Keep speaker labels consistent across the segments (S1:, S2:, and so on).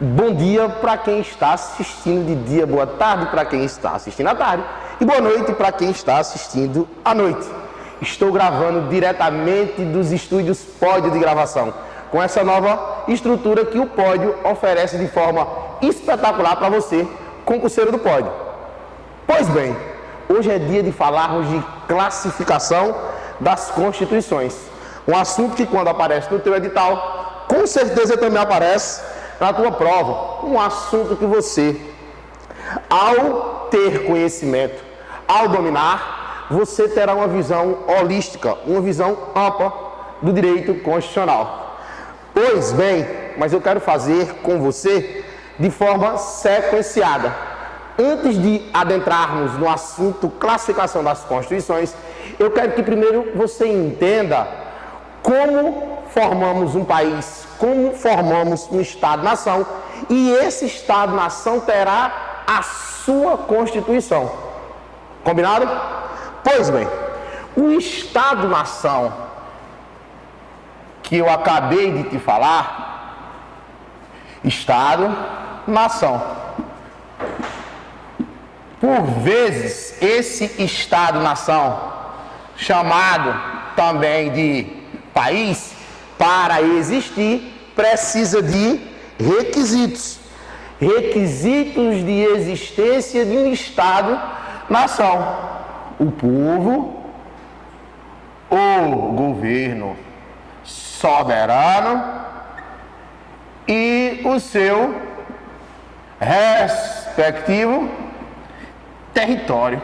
S1: Bom dia para quem está assistindo de dia, boa tarde para quem está assistindo à tarde e boa noite para quem está assistindo à noite. Estou gravando diretamente dos estúdios Pódio de gravação, com essa nova estrutura que o Pódio oferece de forma espetacular para você, concurseiro do Pódio. Pois bem, hoje é dia de falarmos de classificação das constituições, um assunto que quando aparece no teu edital, com certeza também aparece na tua prova, um assunto que você, ao ter conhecimento, ao dominar, você terá uma visão holística, uma visão ampla do direito constitucional. Pois bem, mas eu quero fazer com você de forma sequenciada. Antes de adentrarmos no assunto classificação das constituições, eu quero que primeiro você entenda como formamos um país, como formamos um Estado-nação, e esse Estado-nação terá a sua Constituição. Combinado? Pois bem, o Estado-nação que eu acabei de te falar, Estado-nação. Por vezes, esse Estado-nação, chamado também de país, para existir, precisa de requisitos. Requisitos de existência de um Estado-nação. O povo, o governo soberano e o seu respectivo território.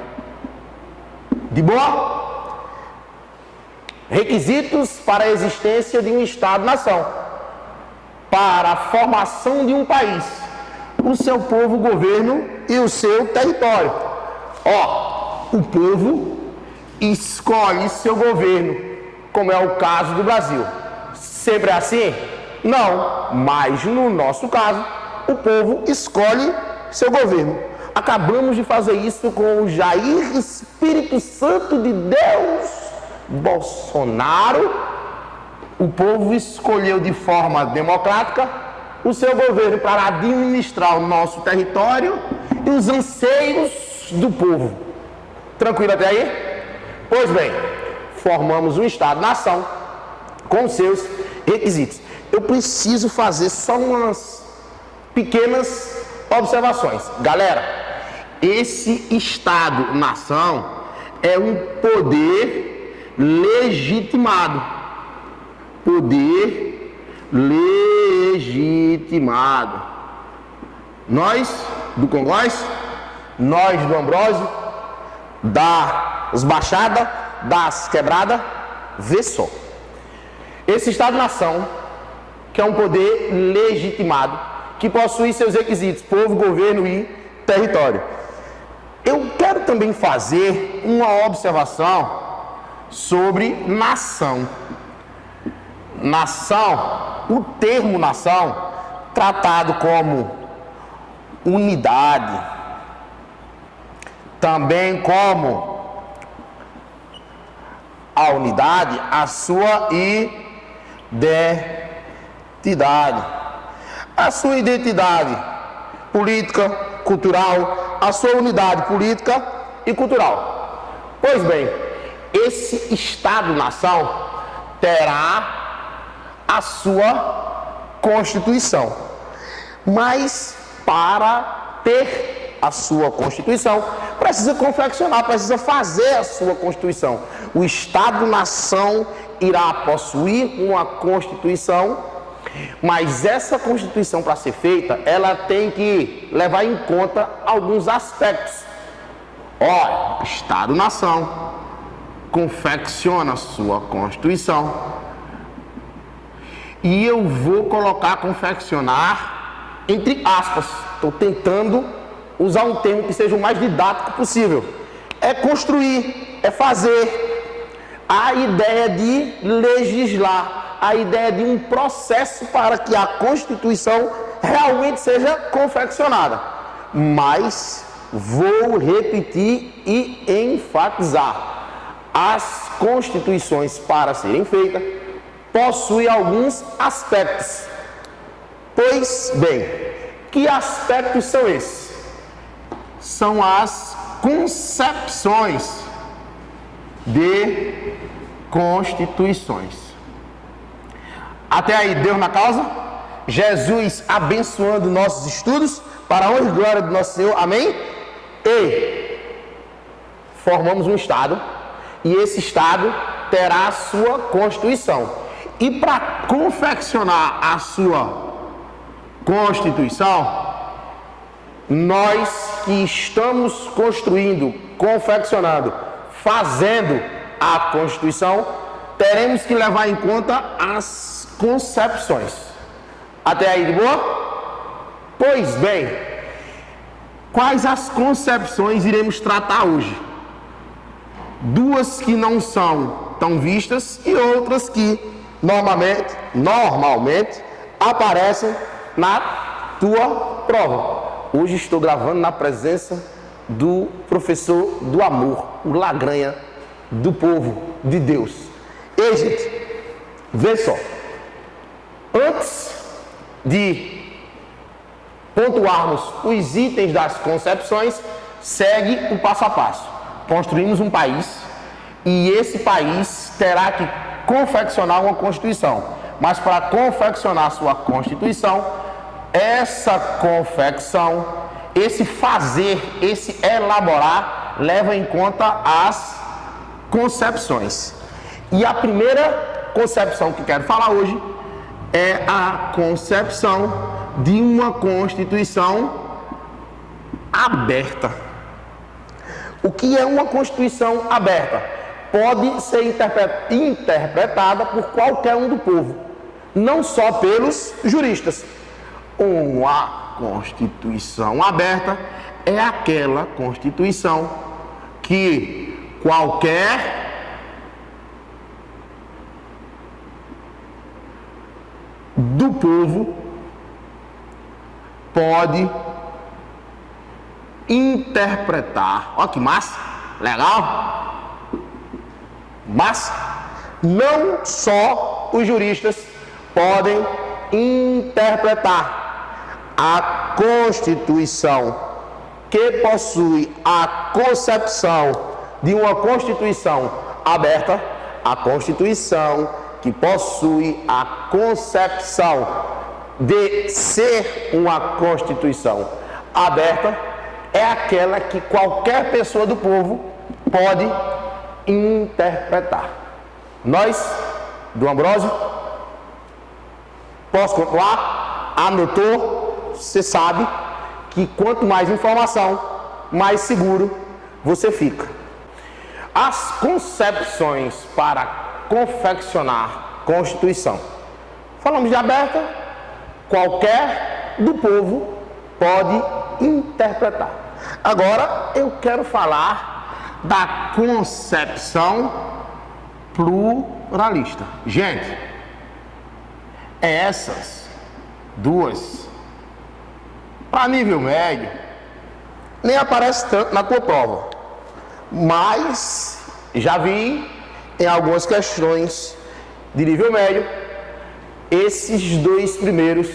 S1: De boa? Requisitos para a existência de um Estado-nação, para a formação de um país, o seu povo, o governo e o seu território. O povo escolhe seu governo, como é o caso do Brasil. Sempre é assim? Não, mas no nosso caso, o povo escolhe seu governo. Acabamos de fazer isso com o Jair Espírito Santo de Deus Bolsonaro. O povo escolheu de forma democrática o seu governo para administrar o nosso território e os anseios do povo. Tranquilo até aí? Pois bem, formamos um Estado-nação com seus requisitos. Eu preciso fazer só umas pequenas observações. Galera, esse Estado-nação é um poder legitimado. Poder legitimado. Nós do Congós, nós do Ambrósio, das Baixadas, das Quebradas, vê só. Esse Estado-nação, que é um poder legitimado, que possui seus requisitos, povo, governo e território. Eu quero também fazer uma observação sobre nação. Nação, o termo nação, tratado como unidade, também como a unidade, a sua identidade. A sua identidade política, cultural, a sua unidade política e cultural. Pois bem, esse Estado-nação terá a sua Constituição. Mas para ter a sua Constituição, precisa confeccionar, precisa fazer a sua Constituição. O Estado-nação irá possuir uma Constituição, mas essa Constituição, para ser feita, ela tem que levar em conta alguns aspectos. Olha, Estado-nação confecciona a sua Constituição, e eu vou colocar confeccionar entre aspas. Estou tentando usar um termo que seja o mais didático possível. É construir, é fazer. A ideia de legislar, a ideia de um processo para que a Constituição realmente seja confeccionada. Mas vou repetir e enfatizar: as constituições, para serem feitas, possui alguns aspectos. Pois bem, Que aspectos são esses? São as concepções de constituições. Até aí, Deus na causa? Jesus abençoando nossos estudos para a honra e glória do nosso Senhor, amém? E formamos um Estado, e esse Estado terá a sua Constituição. E para confeccionar a sua Constituição, nós que estamos construindo, confeccionando, fazendo a Constituição, teremos que levar em conta as concepções. Até aí de boa? Pois bem, quais as concepções iremos tratar hoje? Duas que não são tão vistas e outras que normalmente aparecem na tua prova. Hoje estou gravando na presença do professor do amor, o Lagranha do povo de Deus. E, gente, vê só. Antes de pontuarmos os itens das concepções, segue o passo a passo. Construímos um país e esse país terá que confeccionar uma Constituição. Mas para confeccionar sua Constituição, essa confecção, esse fazer, esse elaborar, leva em conta as concepções. E a primeira concepção que quero falar hoje é a concepção de uma Constituição aberta. O que é uma Constituição aberta? Pode ser interpretada por qualquer um do povo, não só pelos juristas. Uma Constituição aberta é aquela Constituição que qualquer do povo pode interpretar. Olha que massa, legal? Mas não só os juristas podem interpretar. A Constituição que possui a concepção de uma Constituição aberta, a Constituição que possui a concepção de ser uma Constituição aberta, é aquela que qualquer pessoa do povo pode interpretar. Nós, do Ambrósio, posso continuar? Anotou? Você sabe que quanto mais informação, mais seguro você fica. As concepções para confeccionar Constituição. Falamos de aberta, qualquer do povo pode interpretar. Agora eu quero falar da concepção pluralista. Gente, essas duas, para nível médio, nem aparece tanto na tua prova, mas já vi em algumas questões de nível médio esses dois primeiros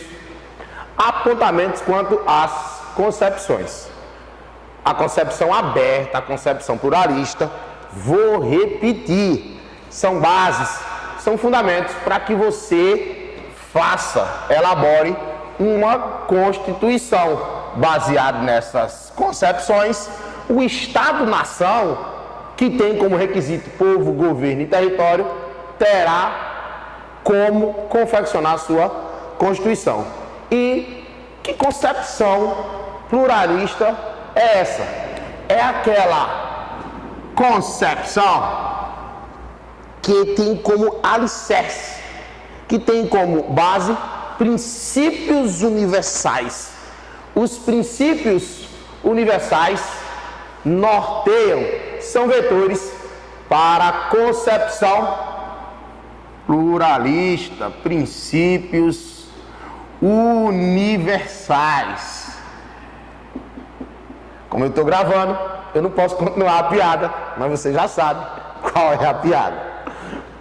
S1: apontamentos quanto às concepções. A concepção aberta, a concepção pluralista, vou repetir, são bases, são fundamentos para que você elabore uma Constituição. Baseado nessas concepções, o Estado-nação, que tem como requisito povo, governo e território, terá como confeccionar sua Constituição. E que concepção pluralista é essa? É aquela concepção que tem como alicerce, que tem como base princípios universais. Os princípios universais norteiam, são vetores para a concepção pluralista, princípios universais. Como eu estou gravando, eu não posso continuar a piada, mas você já sabe qual é a piada.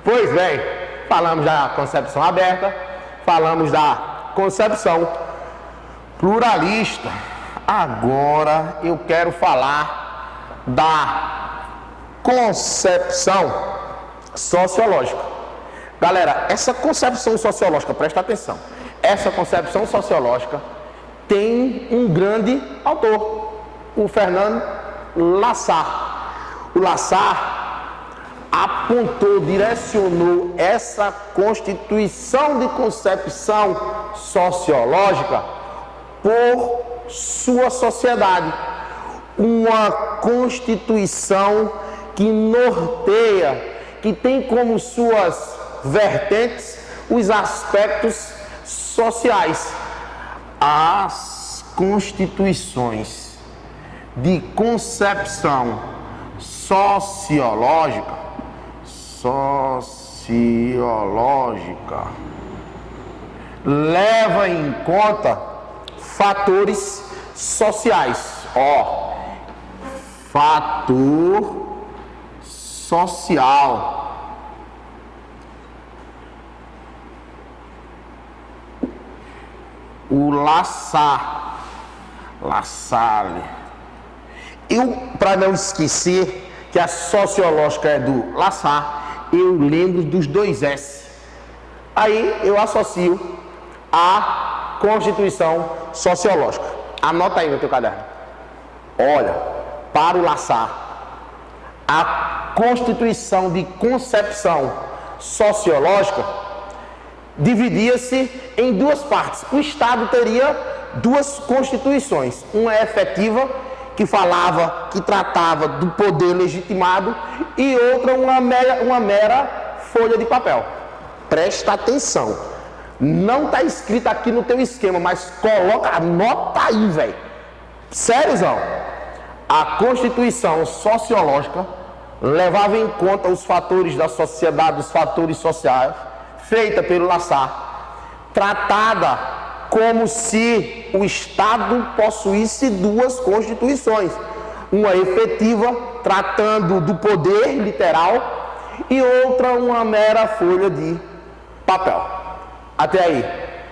S1: Pois bem, falamos da concepção aberta, falamos da concepção pluralista. Agora eu quero falar da concepção sociológica. Galera, essa concepção sociológica, presta atenção, essa concepção sociológica tem um grande autor, o Fernand Lassalle. O Lassalle apontou, direcionou essa constituição de concepção sociológica por sua sociedade. Uma constituição que norteia, que tem como suas vertentes os aspectos sociais. As constituições de concepção sociológica leva em conta fatores sociais. Fator social. O Lassalle. Para não esquecer que a sociológica é do Lassalle, eu lembro dos 2 S. Aí eu associo a constituição sociológica. Anota aí no teu caderno. Olha, para o Lassalle, a constituição de concepção sociológica dividia-se em 2 partes. O Estado teria 2 constituições. Uma efetiva, que falava, que tratava do poder legitimado, e outra uma mera folha de papel. Presta atenção. Não está escrito aqui no teu esquema, mas anota aí, velho. Sériozão. A Constituição sociológica levava em conta os fatores da sociedade, os fatores sociais, feita pelo Lassalle, tratada como se o Estado possuísse 2 constituições. Uma efetiva, tratando do poder literal, e outra uma mera folha de papel. Até aí,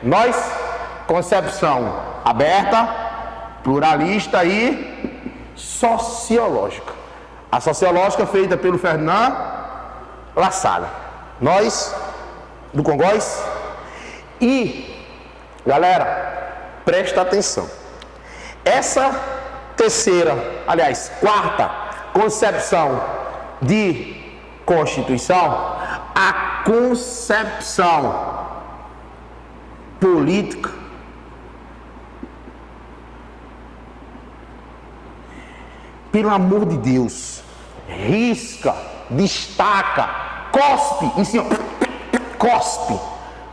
S1: nós, concepção aberta, pluralista e sociológica. A sociológica feita pelo Fernand Lassalle. Nós, do Congóis. E, galera, presta atenção. Essa quarta concepção de Constituição, a concepção política, pelo amor de Deus, risca, destaca, cospe, em cima, cospe,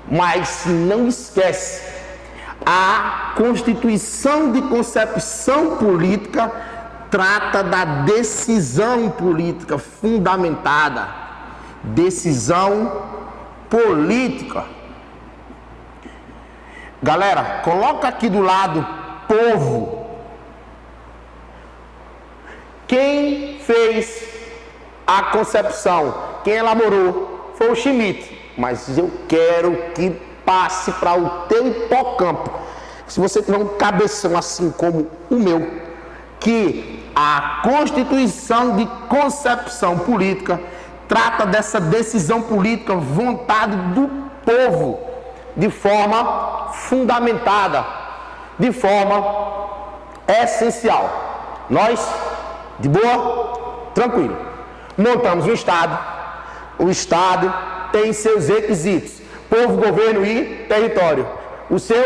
S1: mas não esquece, a Constituição de Concepção Política trata da decisão política fundamentada, decisão política. Galera, coloca aqui do lado povo. Quem fez a concepção, quem elaborou, foi o Schmitt. Mas eu quero que passe para o teu hipocampo. Se você tiver um cabeção assim como o meu, que a Constituição de Concepção Política trata dessa decisão política, vontade do povo, de forma fundamentada, de forma essencial. Nós, de boa, tranquilo, montamos um Estado. O Estado tem seus requisitos: povo, governo e território. O seu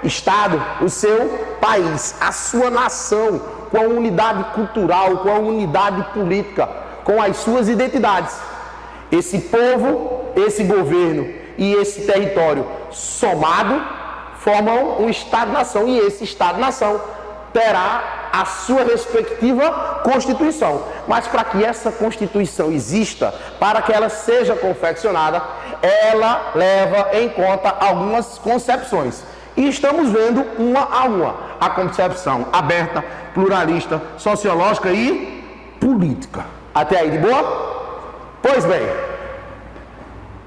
S1: Estado, o seu país, a sua nação, com a unidade cultural, com a unidade política, com as suas identidades. Esse povo, esse governo e esse território somado formam um Estado-nação, e esse Estado-nação terá a sua respectiva Constituição. Mas para que essa Constituição exista, para que ela seja confeccionada, ela leva em conta algumas concepções. E estamos vendo uma a uma a concepção aberta, pluralista, sociológica e política. Até aí de boa? Pois bem,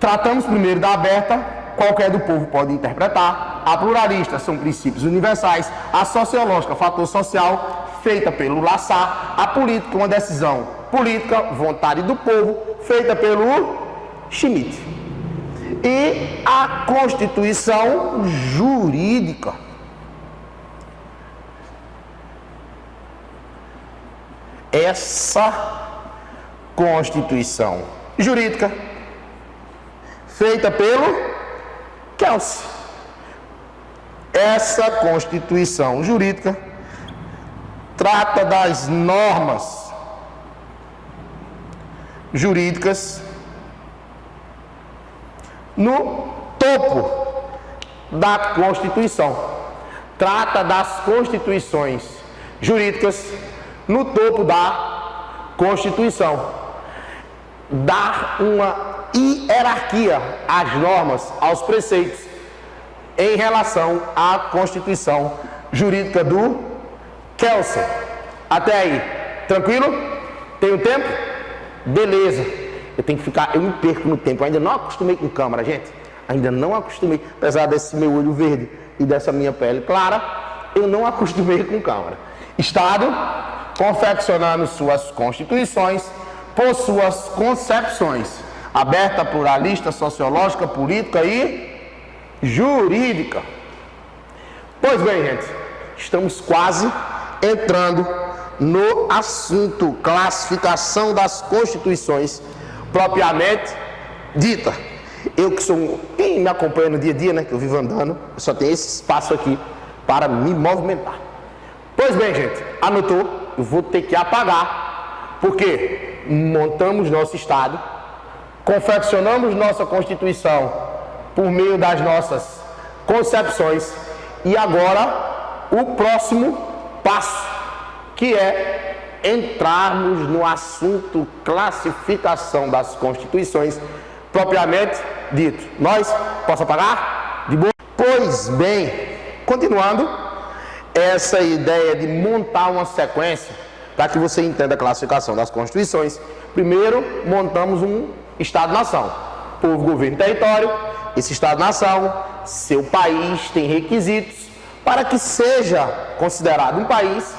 S1: tratamos primeiro da aberta, qualquer do povo pode interpretar. A pluralista são princípios universais. A sociológica, fator social, feita pelo Lassalle. A política, uma decisão política, vontade do povo, feita pelo Schmitt. E a constituição jurídica. Essa constituição jurídica feita pelo Kelsey. Essa constituição jurídica trata das normas jurídicas no topo da Constituição. Trata das constituições jurídicas no topo da Constituição. Dar uma hierarquia às normas, aos preceitos, em relação à Constituição jurídica do Kelsey. Até aí, tranquilo? Tenho tempo? Beleza. Eu me perco no tempo. Eu ainda não acostumei com câmera, gente. Ainda não acostumei. Apesar desse meu olho verde e dessa minha pele clara, eu não acostumei com câmera. Estado confeccionando suas constituições por suas concepções, aberta, pluralista, sociológica, política e jurídica. Pois bem, gente, estamos quase entrando no assunto classificação das constituições propriamente dita. Eu que sou, quem me acompanha no dia a dia, né, que eu vivo andando, eu só tenho esse espaço aqui para me movimentar. Pois bem, gente, anotou? Eu vou ter que apagar, porque montamos nosso Estado, confeccionamos nossa Constituição por meio das nossas concepções, e agora o próximo passo, que é entrarmos no assunto classificação das constituições propriamente dito. Nós, posso apagar? De boa? Pois bem, continuando, essa ideia de montar uma sequência para que você entenda a classificação das constituições. Primeiro, montamos um Estado-nação. Povo, governo, território. Esse Estado-nação, seu país tem requisitos para que seja considerado um país.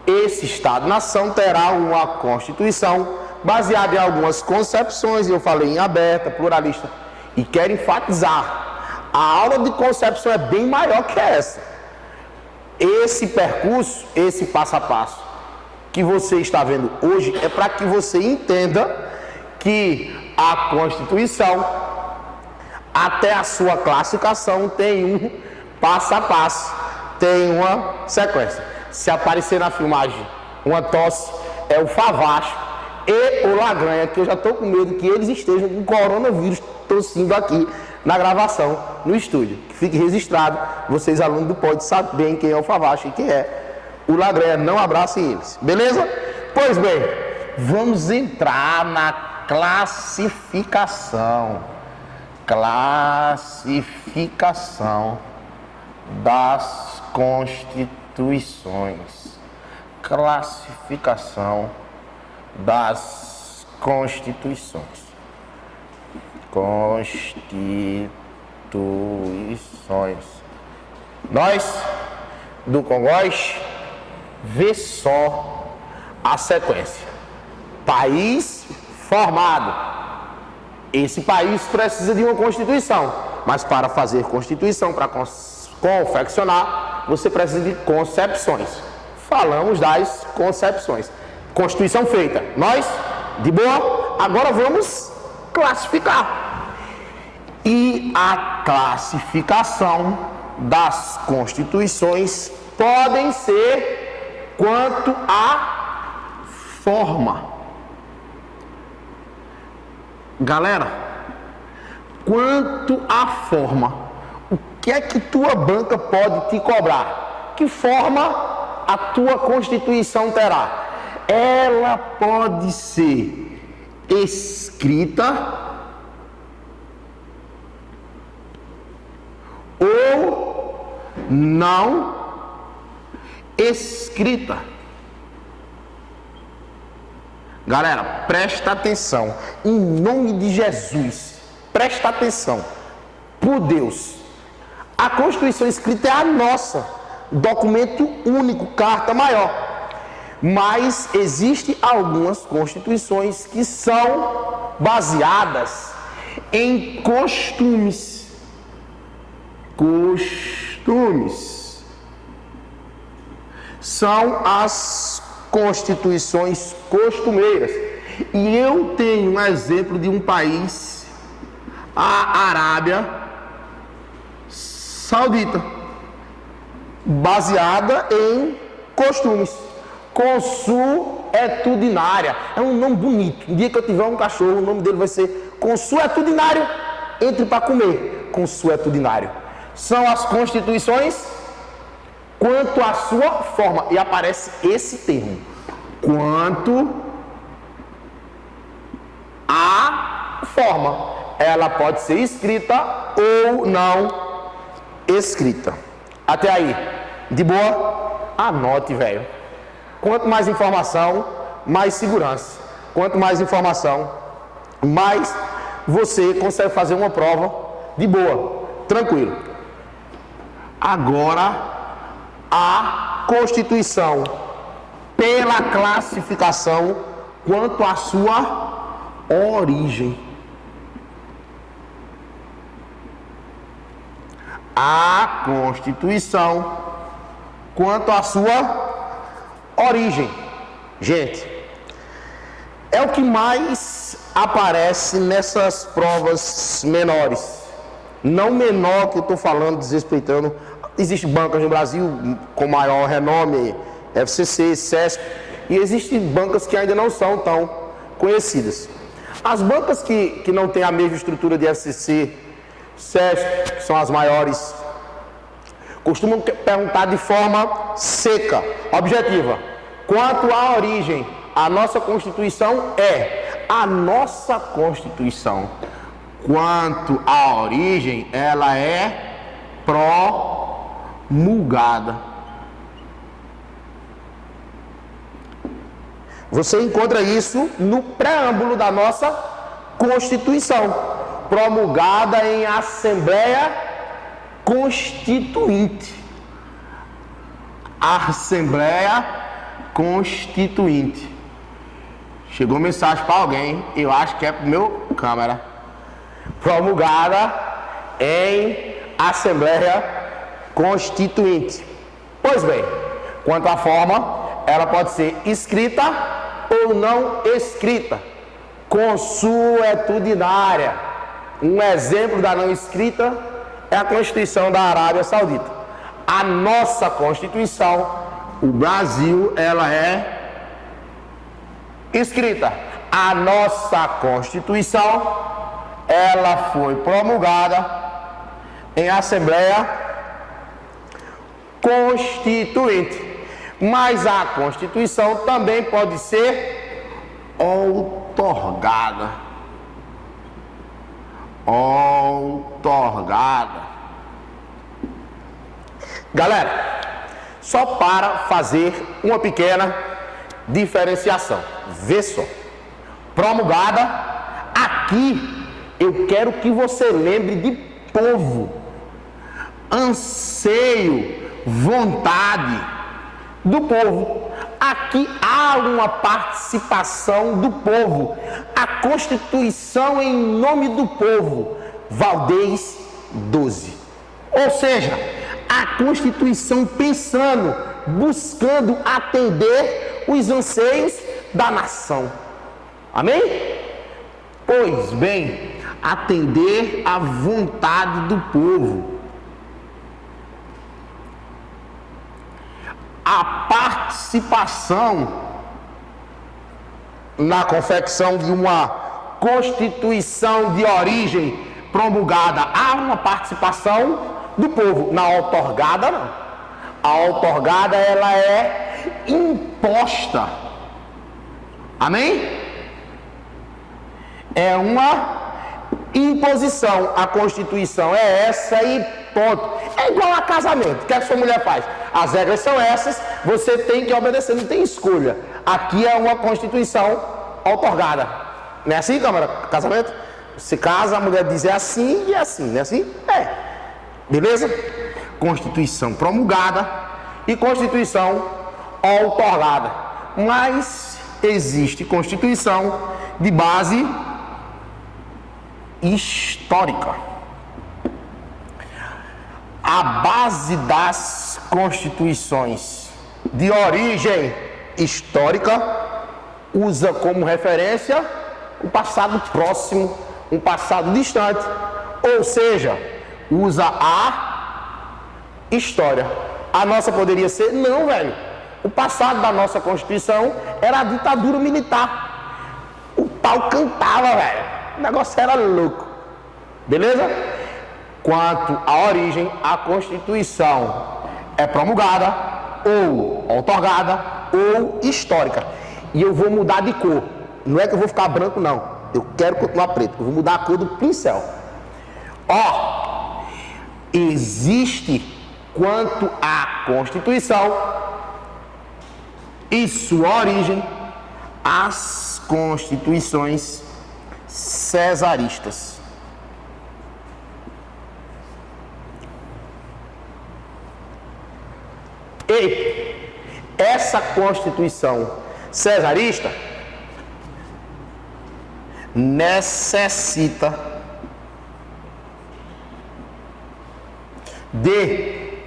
S1: Esse Estado-nação terá uma Constituição baseada em algumas concepções, eu falei em aberta, pluralista, e quero enfatizar, a aula de concepção é bem maior que essa. Esse percurso, esse passo a passo que você está vendo hoje é para que você entenda que a Constituição, até a sua classificação, tem um passo a passo, tem uma sequência. Se aparecer na filmagem uma tosse, é o Favacho e o Lagranha, que eu já estou com medo que eles estejam com coronavírus tossindo aqui na gravação, no estúdio. Que fique registrado, vocês alunos do POD sabem quem é o Favacho e quem é o Lagranha, não abracem eles, beleza? Pois bem, vamos entrar na classificação das constituições. Classificação das constituições. Nós, do Congós, vê só a sequência. País formado. Esse país precisa de uma Constituição, mas para fazer Constituição, para confeccionar, você precisa de concepções. Falamos das concepções. Constituição feita. Nós, de boa, agora vamos classificar. E a classificação das constituições podem ser quanto à forma. Galera, quanto à forma, o que é que tua banca pode te cobrar? Que forma a tua Constituição terá? Ela pode ser escrita ou não escrita. Galera, presta atenção, em nome de Jesus, presta atenção. por Deus. A Constituição escrita é a nossa, documento único, carta maior. Mas existem algumas constituições que são baseadas em costumes. Costumes. São as constituições costumeiras. E eu tenho um exemplo de um país, a Arábia Saudita, baseada em costumes. Consuetudinária. É um nome bonito. Um dia que eu tiver um cachorro, o nome dele vai ser consuetudinário. Entre para comer. Consuetudinário. São as constituições quanto à sua forma. E aparece esse termo. Quanto à forma. Ela pode ser escrita ou não escrita. Até aí. De boa? Anote, velho. Quanto mais informação, mais segurança. Quanto mais informação, mais você consegue fazer uma prova de boa, tranquilo. Agora, a Constituição, pela classificação, quanto à sua origem. A Constituição, quanto à sua origem. Gente, é o que mais aparece nessas provas menores. Não menor que eu estou falando, desrespeitando. Existem bancas no Brasil com maior renome, FCC, CESP, e existem bancas que ainda não são tão conhecidas. As bancas que não têm a mesma estrutura de FCC, CESP, que são as maiores, costumam perguntar de forma seca, objetiva. Quanto à origem, a nossa Constituição é a nossa Constituição. Quanto à origem, ela é promulgada. Você encontra isso no preâmbulo da nossa Constituição, promulgada em Assembleia Constituinte. Assembleia Constituinte. Chegou mensagem para alguém, eu acho que é pro meu câmera. Promulgada em Assembleia Constituinte. Pois bem, quanto à forma, ela pode ser escrita ou não escrita. Consuetudinária. Um exemplo da não escrita é a Constituição da Arábia Saudita. A nossa Constituição, o Brasil, ela é escrita. A nossa Constituição, ela foi promulgada em Assembleia Constituinte. Mas a Constituição também pode ser outorgada. Outorgada. Galera, só para fazer uma pequena diferenciação. Vê só. Promulgada, aqui eu quero que você lembre de povo, anseio, vontade do povo. Aqui há uma participação do povo. A Constituição em nome do povo. Valdez 12. Ou seja, a Constituição pensando, buscando atender os anseios da nação. Amém? Pois bem, atender à vontade do povo. A participação na confecção de uma Constituição de origem promulgada, há uma participação do povo. Na outorgada, não. A outorgada, ela é imposta. Amém? É uma imposição. A Constituição é essa e ponto. É igual a casamento. O que a sua mulher faz? As regras são essas, você tem que obedecer, não tem escolha. Aqui é uma Constituição outorgada. Não é assim, Câmara? Casamento? Você casa, a mulher diz é assim e é assim, não é assim? É. Beleza? Constituição promulgada e Constituição outorgada. Mas existe Constituição de base histórica. A base das constituições de origem histórica usa como referência o passado próximo, um passado distante, ou seja, usa a história. A nossa poderia ser, não, velho. O passado da nossa Constituição era a ditadura militar. O pau cantava, velho. O negócio era louco. Beleza? Quanto à origem, a Constituição é promulgada, ou outorgada, ou histórica. E eu vou mudar de cor. Não é que eu vou ficar branco, não. Eu quero continuar preto. Eu vou mudar a cor do pincel. Ó, existe, quanto à Constituição e sua origem, as constituições cesaristas. E essa Constituição cesarista necessita de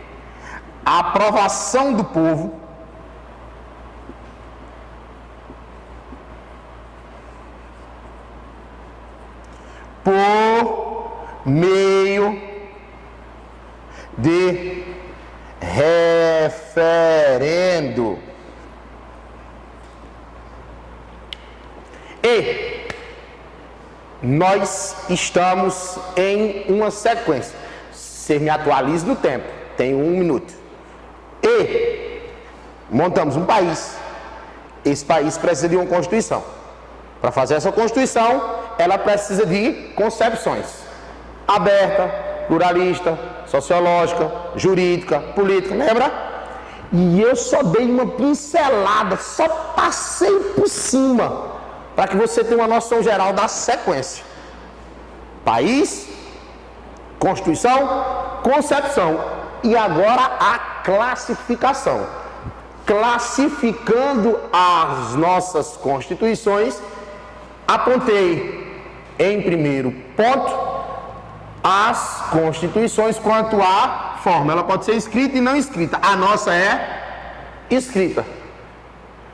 S1: aprovação do povo por meio de referendo. E nós estamos em uma sequência. Você me atualize no tempo, tenho 1 minuto. E montamos um país. Esse país precisa de uma Constituição. Para fazer essa Constituição, ela precisa de concepções aberta, pluralista, sociológica, jurídica, política, lembra? E eu só dei uma pincelada, só passei por cima, para que você tenha uma noção geral da sequência. País, Constituição, concepção e agora a classificação. Classificando as nossas constituições, apontei em primeiro ponto as constituições quanto à forma. Ela pode ser escrita e não escrita. A nossa é escrita.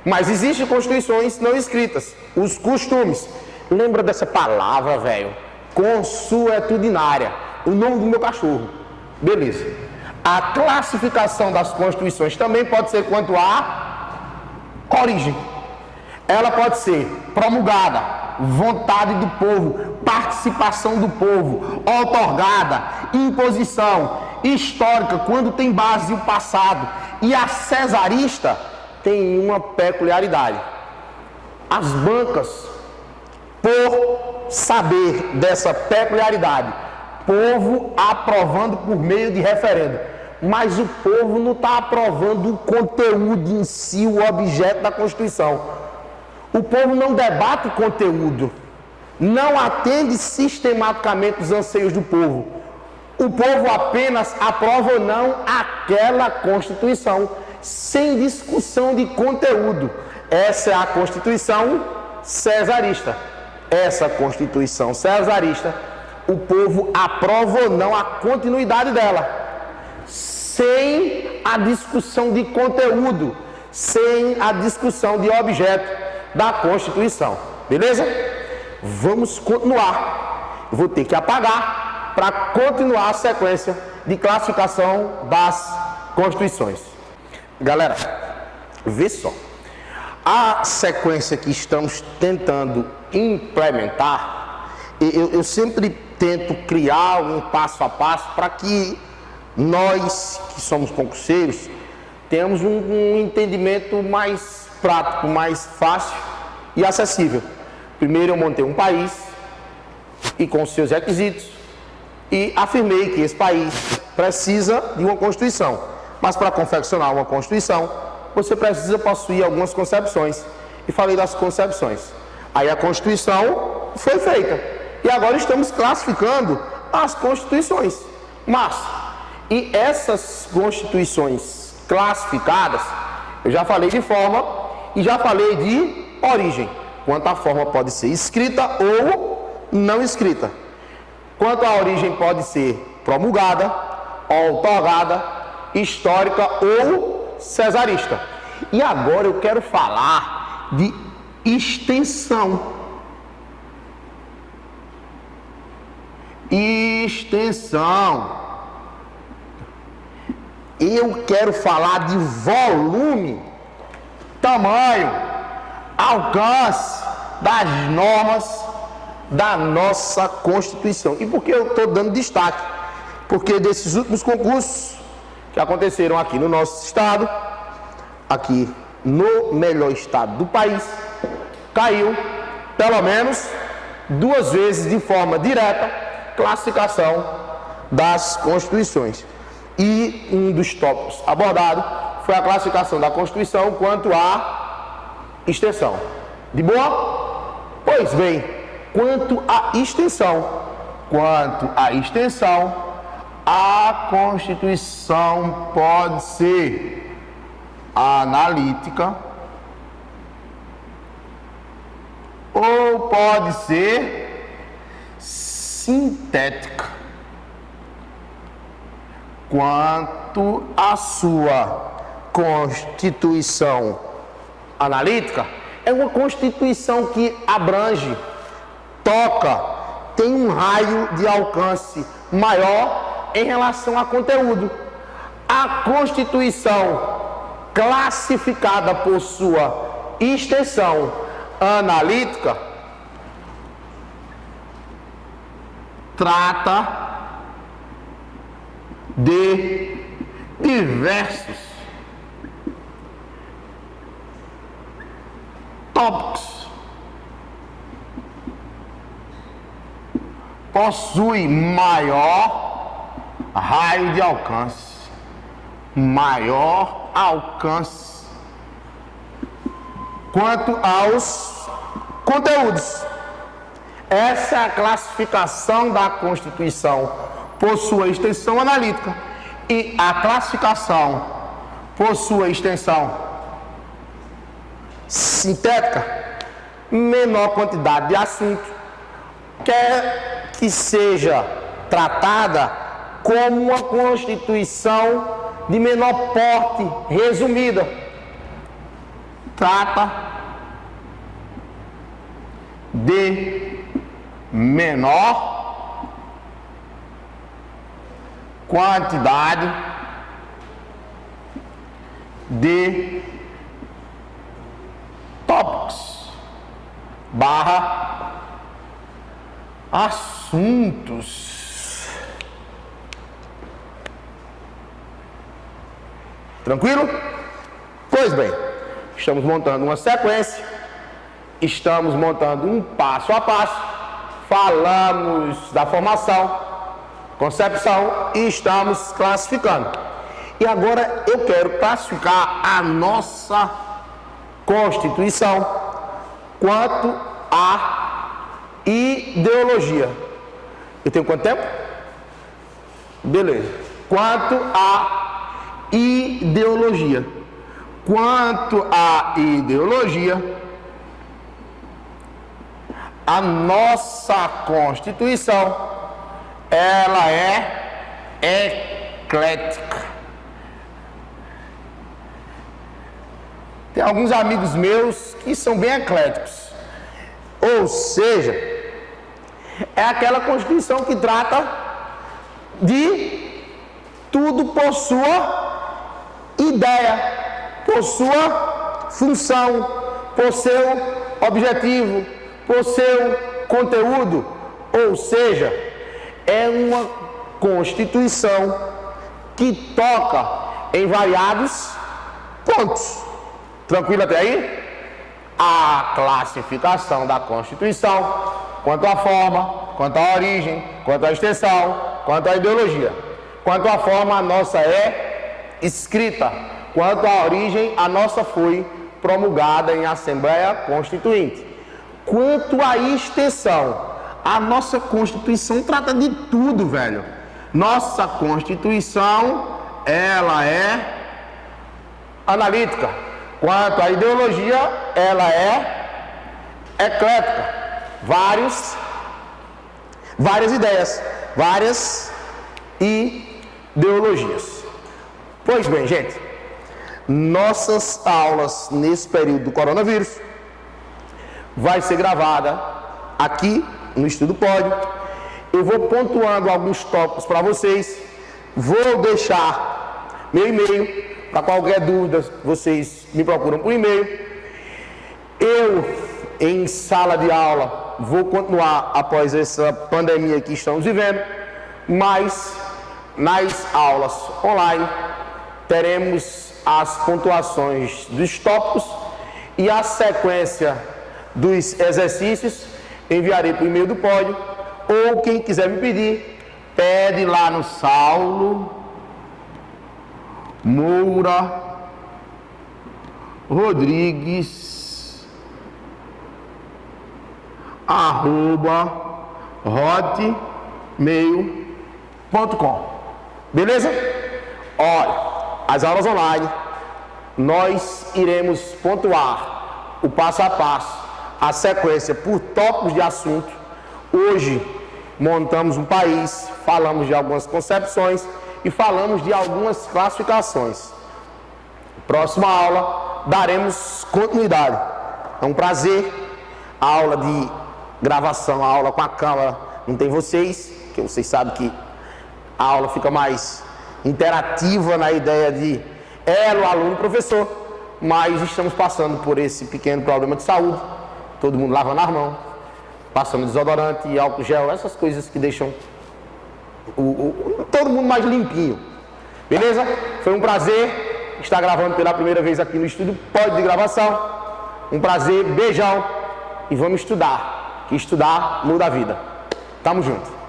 S1: Mas existem constituições não escritas. Os costumes. Lembra dessa palavra, velho? Consuetudinária. O nome do meu cachorro. Beleza. A classificação das constituições também pode ser quanto à origem. Ela pode ser promulgada, vontade do povo, participação do povo, outorgada, imposição, histórica, quando tem base o passado. E a cesarista tem uma peculiaridade. As bancas, por saber dessa peculiaridade, povo aprovando por meio de referendo. Mas o povo não está aprovando o conteúdo em si, o objeto da Constituição. O povo não debate o conteúdo, não atende sistematicamente os anseios do povo. O povo apenas aprova ou não aquela Constituição, sem discussão de conteúdo. Essa é a Constituição cesarista. Essa Constituição cesarista, o povo aprova ou não a continuidade dela, sem a discussão de conteúdo, sem a discussão de objeto da Constituição. Beleza? Vamos continuar. Eu vou ter que apagar para continuar a sequência de classificação das Constituições. Galera, vê só. A sequência que estamos tentando implementar, eu sempre tento criar um passo a passo para que nós, que somos concurseiros, tenhamos um entendimento mais prático, mais fácil e acessível. Primeiro eu montei um país e com seus requisitos e afirmei que esse país precisa de uma Constituição. Mas para confeccionar uma Constituição, você precisa possuir algumas concepções. E falei das concepções. Aí a Constituição foi feita. E agora estamos classificando as constituições. Mas, e essas constituições classificadas, eu já falei de forma e já falei de origem. Quanto a forma pode ser escrita ou não escrita. Quanto a origem pode ser promulgada, outorgada, histórica ou cesarista. E agora eu quero falar de extensão. Extensão. Eu quero falar de volume, tamanho, alcance das normas da nossa Constituição. E por que eu estou dando destaque? Porque desses últimos concursos que aconteceram aqui no nosso estado, aqui no melhor estado do país, caiu pelo menos 2 vezes de forma direta classificação das Constituições. E um dos tópicos abordados foi a classificação da Constituição quanto à extensão. De boa? Pois bem, quanto à extensão, a Constituição pode ser analítica ou pode ser sintética. Quanto à sua Constituição analítica, é uma Constituição que abrange, toca, tem um raio de alcance maior em relação a conteúdo. A Constituição classificada por sua extensão analítica trata de diversos tópicos, possui maior raio de alcance, quanto aos conteúdos. Essa é a classificação da Constituição por sua extensão analítica, e a classificação por sua extensão sintética, menor quantidade de assunto, quer que seja tratada como uma Constituição de menor porte, resumida. Trata de menor quantidade de tópicos / assuntos. Tranquilo? Pois bem, estamos montando uma sequência, estamos montando um passo a passo, falamos da formação, concepção e estamos classificando. E agora eu quero classificar a nossa Constituição quanto à ideologia. Eu tenho quanto tempo? Beleza. Quanto à ideologia. Quanto à ideologia, a nossa Constituição, ela é eclética. Tem alguns amigos meus que são bem ecléticos. Ou seja, é aquela Constituição que trata de tudo por sua ideia, por sua função, por seu objetivo, por seu conteúdo. Ou seja, é uma Constituição que toca em variados pontos. Tranquilo até aí? A classificação da Constituição, quanto à forma, quanto à origem, quanto à extensão, quanto à ideologia. Quanto à forma, a nossa é escrita. Quanto à origem, a nossa foi promulgada em Assembleia Constituinte. Quanto à extensão, A nossa Constituição trata de tudo, velho. Nossa Constituição, ela é analítica. Quanto à ideologia, ela é eclética. Várias ideias, várias ideologias. Pois bem, gente, nossas aulas nesse período do coronavírus vai ser gravada aqui no Estudo Pode. Eu vou pontuando alguns tópicos para vocês. Vou deixar meu e-mail. Para qualquer dúvida, vocês me procuram por e-mail. Eu, em sala de aula, vou continuar após essa pandemia que estamos vivendo, mas nas aulas online teremos as pontuações dos tópicos e a sequência dos exercícios. Enviarei por e-mail do pódio, ou quem quiser me pedir, pede lá no Saulo Moura Rodrigues @hotmail.com. Beleza? Olha, as aulas online nós iremos pontuar o passo a passo, a sequência por tópicos de assunto. Hoje montamos um país, falamos de algumas concepções e falamos de algumas classificações. Próxima aula daremos continuidade. É um prazer. A aula de gravação, a aula com a câmera, não tem vocês, que vocês sabem que a aula fica mais interativa na ideia de elo, aluno, professor, mas estamos passando por esse pequeno problema de saúde, todo mundo lavando as mãos, passando desodorante, álcool gel, essas coisas que deixam todo mundo mais limpinho. Beleza? Foi um prazer estar gravando pela primeira vez aqui no Estúdio Pode de gravação. Um prazer, beijão e vamos estudar, que estudar muda a vida. Tamo junto.